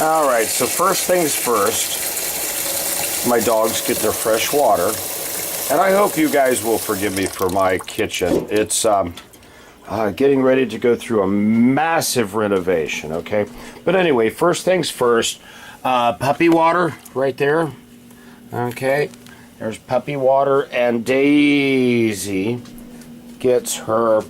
All right, so first things first, my dogs get their fresh water. And I hope you guys will forgive me for my kitchen. It's getting ready to go through a massive renovation, okay? But anyway, first things first, puppy water right there, okay? There's puppy water, and Daisy gets her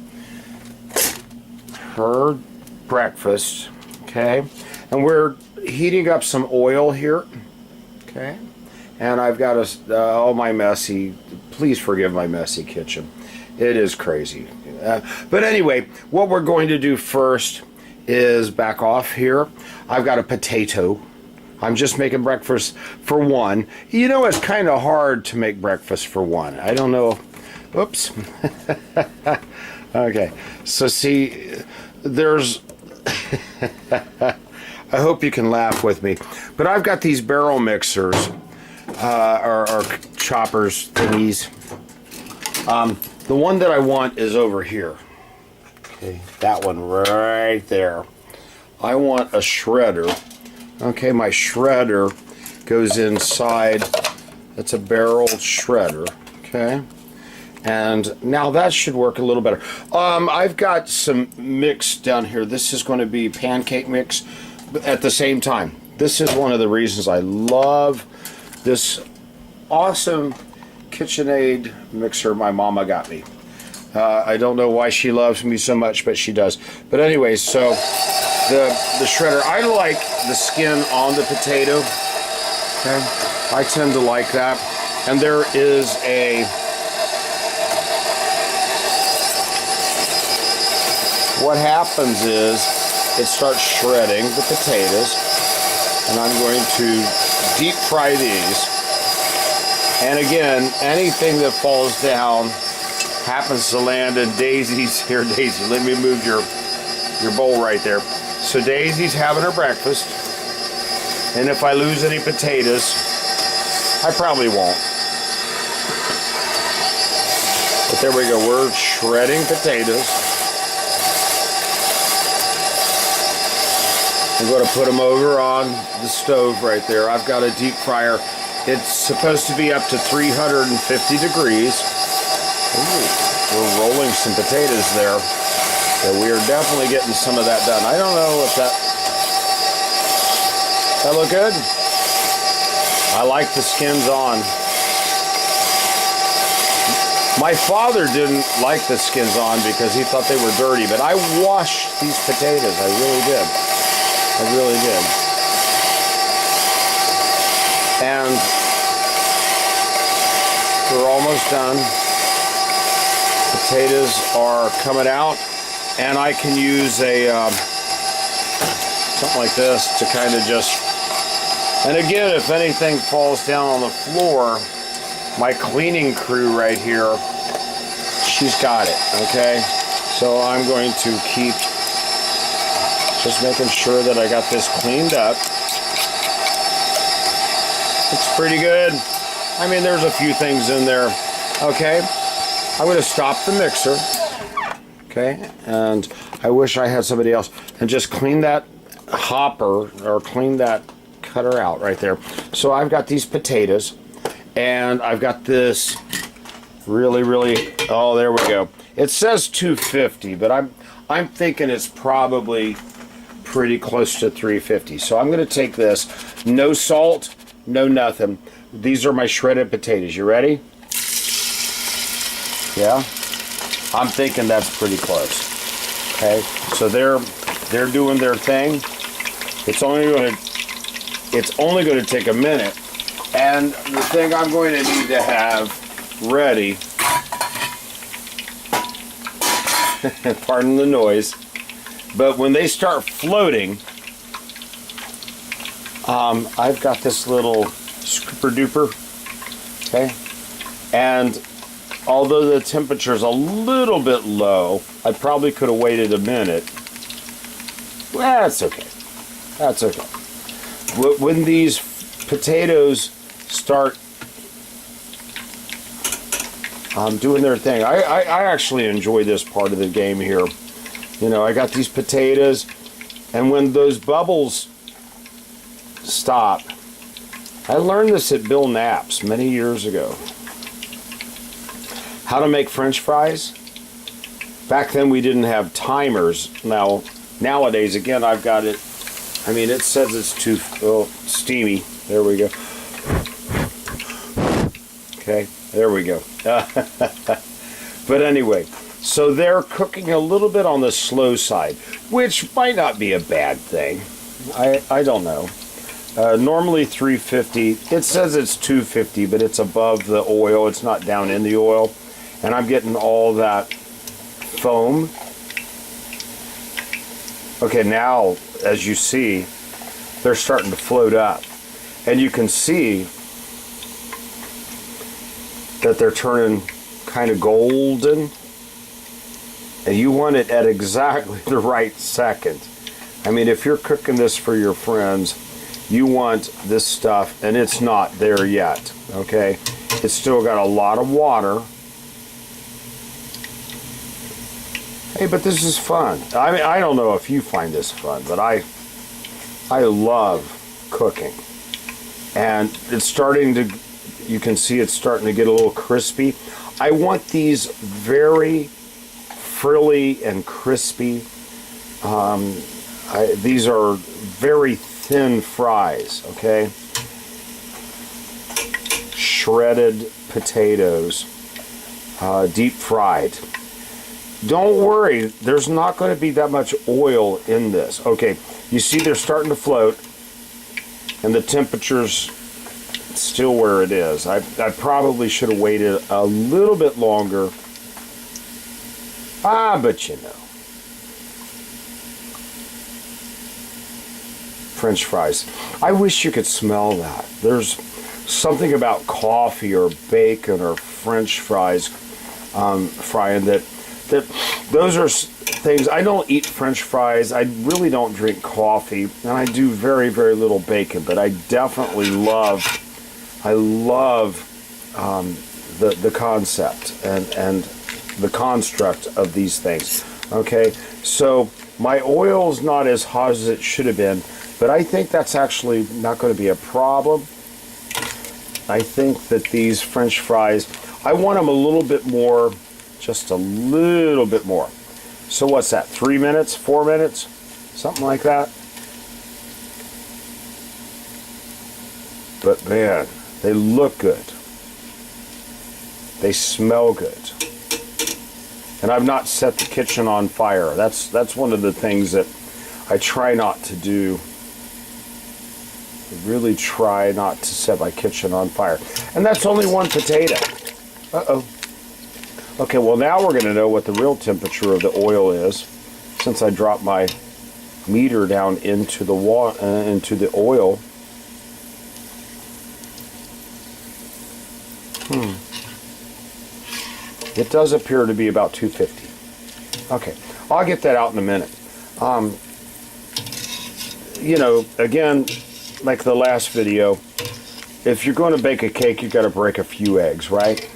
breakfast, okay? And we're heating up some oil here, okay? And I've got all my messy, please forgive my messy kitchen. It is crazy. But anyway, what we're going to do first is back off here. I've got a potato. I'm just making breakfast for one. You know, it's kind of hard to make breakfast for one. I don't know. Oops. Okay. So see, there's... I hope you can laugh with me. But I've got these barrel mixers, or choppers thingies. The one that I want is over here. Okay, that one right there. I want a shredder. Okay, my shredder goes inside. It's a barrel shredder. Okay, and now that should work a little better. I've got some mix down here. This is going to be pancake mix at the same time. This is one of the reasons I love this awesome KitchenAid mixer my mama got me. I don't know why she loves me so much, but she does. But anyway, so the shredder, I like the skin on the potato. Okay, I tend to like that. And there is a, what happens is it starts shredding the potatoes, and I'm going to deep fry these. And again, anything that falls down happens to land in Daisy's. Here, Daisy, let me move your bowl right there. So Daisy's having her breakfast, and if I lose any potatoes, I probably won't. But there we go, we're shredding potatoes. I'm going to put them over on the stove right there. I've got a deep fryer. It's supposed to be up to 350 degrees. Ooh, we're rolling some potatoes there. So we are definitely getting some of that done. I don't know if that look good? I like the skins on. My father didn't like the skins on because he thought they were dirty, but I washed these potatoes. I really did. I really did. And we're almost done. Potatoes are coming out, and I can use a something like this to kind of just, and again, if anything falls down on the floor, my cleaning crew right here, she's got it, okay? So I'm going to keep just making sure that I got this cleaned up. It's pretty good. I mean, there's a few things in there. Okay, I'm going to stop the mixer. Okay, and I wish I had somebody else. And just clean that hopper, or clean that cutter out right there. So I've got these potatoes, and I've got this really, oh, there we go. It says 250, but I'm thinking it's probably pretty close to 350. So I'm going to take this, no salt, no nothing. These are my shredded potatoes. You ready? Yeah? I'm thinking that's pretty close. Okay? So they're doing their thing. It's only going to take a minute. And the thing I'm going to need to have ready, pardon the noise, but when they start floating, I've got this little scooper duper, okay? And although the temperature's a little bit low, I probably could have waited a minute. Well, that's okay. That's okay. When these potatoes start doing their thing, I actually enjoy this part of the game here. You know, I got these potatoes, and when those bubbles stop. I learned this at Bill Knapp's many years ago. How to make French fries. Back then we didn't have timers. Nowadays, again, I've got it. I mean, it says it's too steamy. There we go. Okay, there we go. But anyway, so they're cooking a little bit on the slow side, which might not be a bad thing. I don't know. Normally 350. It says it's 250, but it's above the oil. It's not down in the oil. And I'm getting all that foam. Okay, now, as you see, they're starting to float up. And you can see that they're turning kind of golden. And you want it at exactly the right second. I mean, if you're cooking this for your friends, you want this stuff, and it's not there yet, okay? It's still got a lot of water. Hey, but this is fun. I mean, I don't know if you find this fun, but I love cooking. And it's starting to, you can see it's starting to get a little crispy. I want these very frilly and crispy. These are very thin fries, okay? Shredded potatoes, deep fried. Don't worry, there's not going to be that much oil in this. Okay, you see they're starting to float, and the temperature's still where it is. I probably should have waited a little bit longer. But you know. French fries. I wish you could smell that. There's something about coffee or bacon or French fries frying that those are things. I don't eat French fries. I really don't drink coffee, and I do very, very little bacon. But I definitely love. I love the concept and the construct of these things. Okay, so my oil's not as hot as it should have been, but I think that's actually not going to be a problem. I think that these French fries, I want them a little bit more. Just a little bit more. So what's that, 3 minutes, 4 minutes? Something like that. But man, they look good. They smell good. And I've not set the kitchen on fire. That's one of the things that I try not to do. I really try not to set my kitchen on fire. And that's only one potato. Uh-oh. Okay, well now we're going to know what the real temperature of the oil is, since I dropped my meter down into the into the oil. It does appear to be about 250. Okay, I'll get that out in a minute. You know, again, like the last video, if you're going to bake a cake, you've got to break a few eggs, right?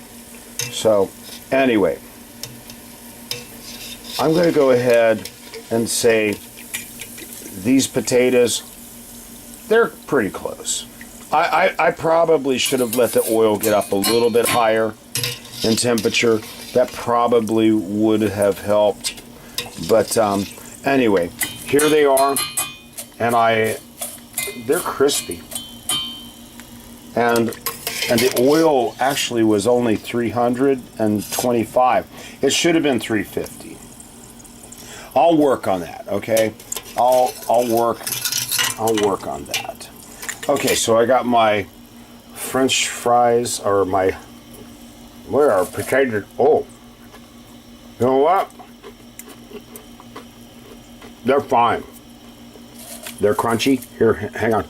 So anyway, I'm going to go ahead and say these potatoes, they're pretty close. I probably should have let the oil get up a little bit higher in temperature. That probably would have helped. But anyway, here they are, and they're crispy. And the oil actually was only 325. It should have been 350. I'll work on that, okay? I'll work on that. Okay, so I got my French fries, or where are potatoes? Oh, you know what? They're fine. They're crunchy. Here, hang on.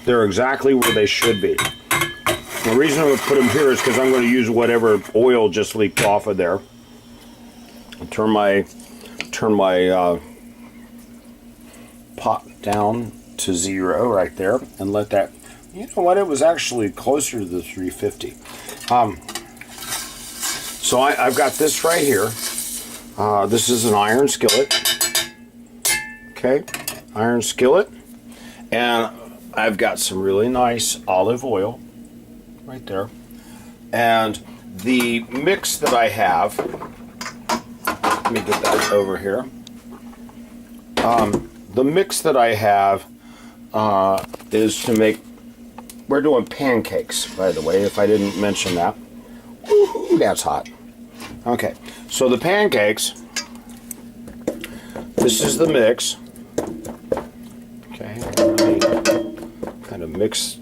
They're exactly where they should be. The reason I'm going to put them here is because I'm going to use whatever oil just leaked off of there. Turn my pot down to 0 right there, and let that. You know what? It was actually closer to the 350. So I've got this right here. This is an iron skillet. Okay, iron skillet, and I've got some really nice olive oil right there. And the mix that I have, let me get that over here. The mix that I have is to make, we're doing pancakes, by the way, if I didn't mention that. Ooh, that's hot. Okay, so the pancakes, this is the mix. Okay, kind of mix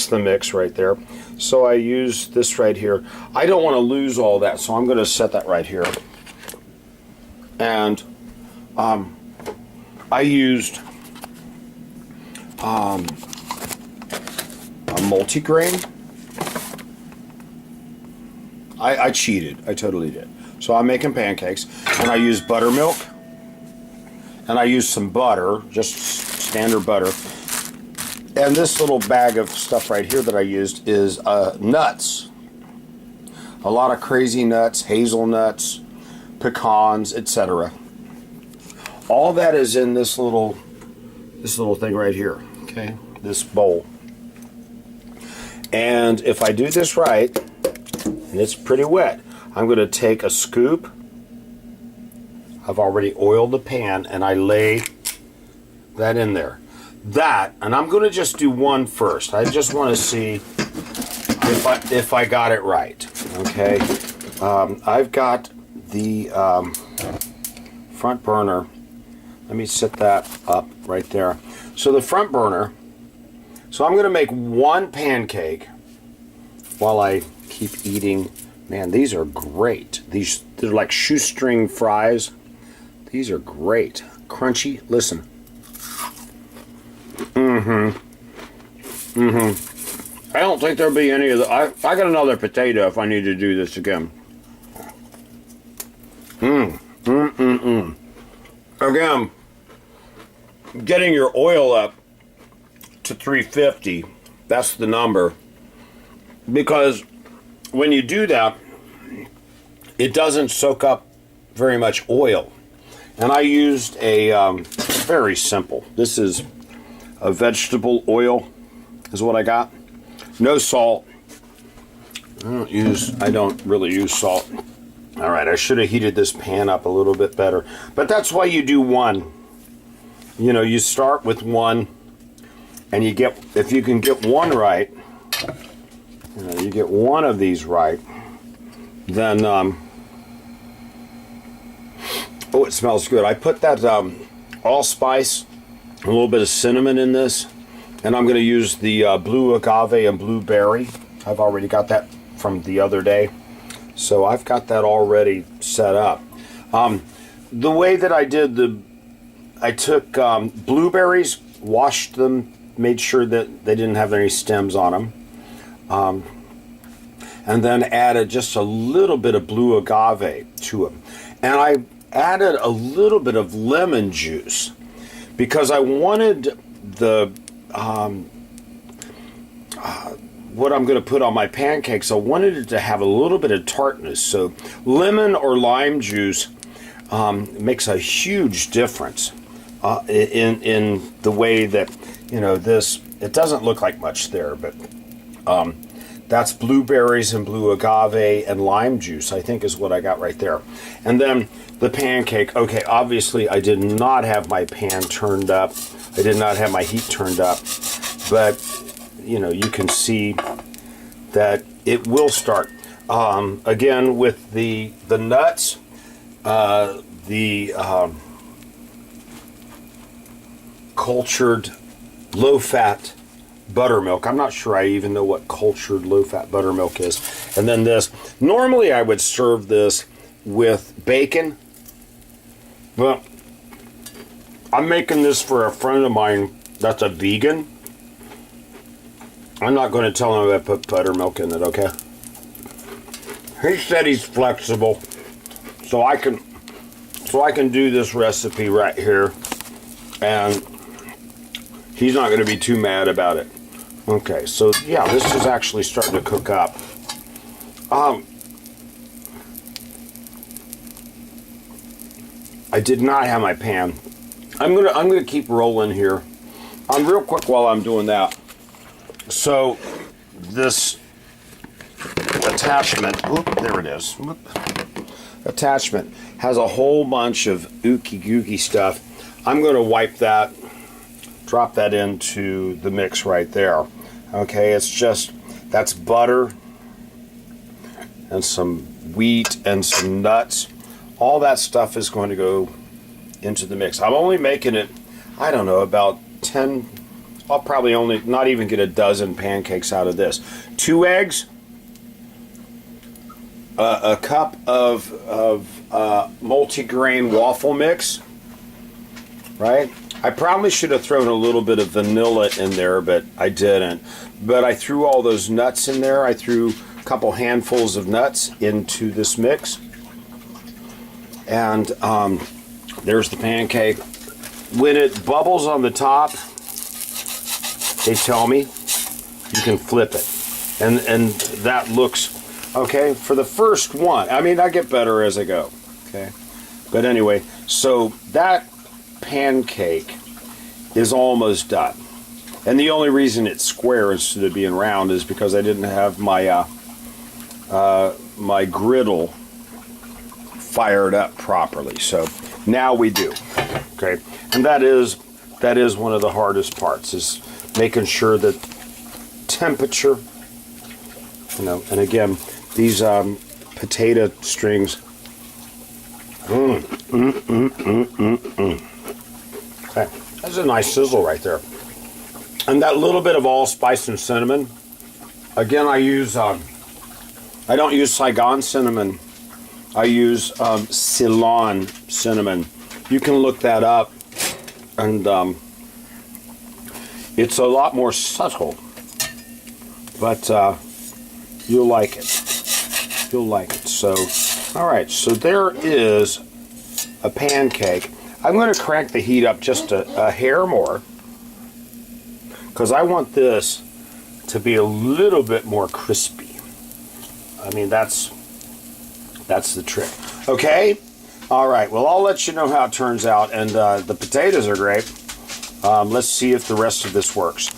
the mix right there. So I use this right here. I don't want to lose all that, so I'm going to set that right here. And I used a multigrain. I cheated. I totally did. So I'm making pancakes, and I used buttermilk, and I used some butter, just standard butter. And this little bag of stuff right here that I used is nuts. A lot of crazy nuts, hazelnuts, pecans, etc. All that is in this little thing right here. Okay, this bowl. And if I do this right, and it's pretty wet, I'm going to take a scoop. I've already oiled the pan, and I lay that in there. That, and I'm going to just do one first. I just want to see if I got it right. Okay, I've got the front burner. Let me set that up right there. So the front burner. So I'm going to make one pancake while I keep eating. Man, these are great. They're like shoestring fries. These are great, crunchy. Listen. I don't think there'll be any of the. I got another potato if I need to do this again. Again, getting your oil up to 350. That's the number. Because when you do that, it doesn't soak up very much oil. And I used a very simple. This is a vegetable oil is what I got. No salt. I don't really use salt. All right, I should have heated this pan up a little bit better. But that's why you do one. You know, you start with one, and you get, if you can get one right, you get one of these right, then, oh, it smells good. I put that allspice, a little bit of cinnamon in this, and I'm going to use the blue agave and blueberry. I've already got that from the other day, so I've got that already set up. The way that I did I took blueberries, washed them, made sure that they didn't have any stems on them, and then added just a little bit of blue agave to them. And I added a little bit of lemon juice because I wanted the what I'm going to put on my pancakes, I wanted it to have a little bit of tartness. So lemon or lime juice makes a huge difference in the way that, you know, this, it doesn't look like much there, but that's blueberries and blue agave and lime juice, I think, is what I got right there. And then the pancake, okay, obviously I did not have my pan turned up. I did not have my heat turned up, but you know, you can see that it will start. Again, with the nuts, cultured low-fat buttermilk. I'm not sure I even know what cultured low-fat buttermilk is. And then this. Normally I would serve this with bacon, but I'm making this for a friend of mine that's a vegan. I'm not going to tell him I put buttermilk in it, okay? He said he's flexible, so I can do this recipe right here, and he's not going to be too mad about it. Okay, so yeah, this is actually starting to cook up. I did not have my pan I'm gonna keep rolling here. Real quick while I'm doing that. So this attachment, there it is. Attachment has a whole bunch of ooky gooky stuff. I'm going to wipe that, drop that into the mix right there. Okay, it's just, that's butter and some wheat and some nuts. All that stuff is going to go into the mix. I'm only making it, I don't know, about 10, I'll probably only not even get a dozen pancakes out of this. 2 eggs, a cup of multigrain waffle mix, right? I probably should have thrown a little bit of vanilla in there, but I didn't. But I threw all those nuts in there. I threw a couple handfuls of nuts into this mix. And there's the pancake. When it bubbles on the top, they tell me you can flip it. And that looks okay for the first one. I mean, I get better as I go. Okay. But anyway, so that pancake is almost done. And the only reason it's square instead of being round is because I didn't have my my griddle fired up properly. So now we do. Okay. And that is one of the hardest parts, is making sure that temperature, you know, and again, these potato strings. Okay, that's a nice sizzle right there. And that little bit of allspice and cinnamon. Again, I use, I don't use Saigon cinnamon. I use Ceylon cinnamon. You can look that up, and it's a lot more subtle, but you'll like it. You'll like it. So, all right, so there is a pancake. I'm going to crank the heat up just a hair more, because I want this to be a little bit more crispy. I mean, that's the trick. Okay? All right, well, I'll let you know how it turns out, and the potatoes are great. Let's see if the rest of this works.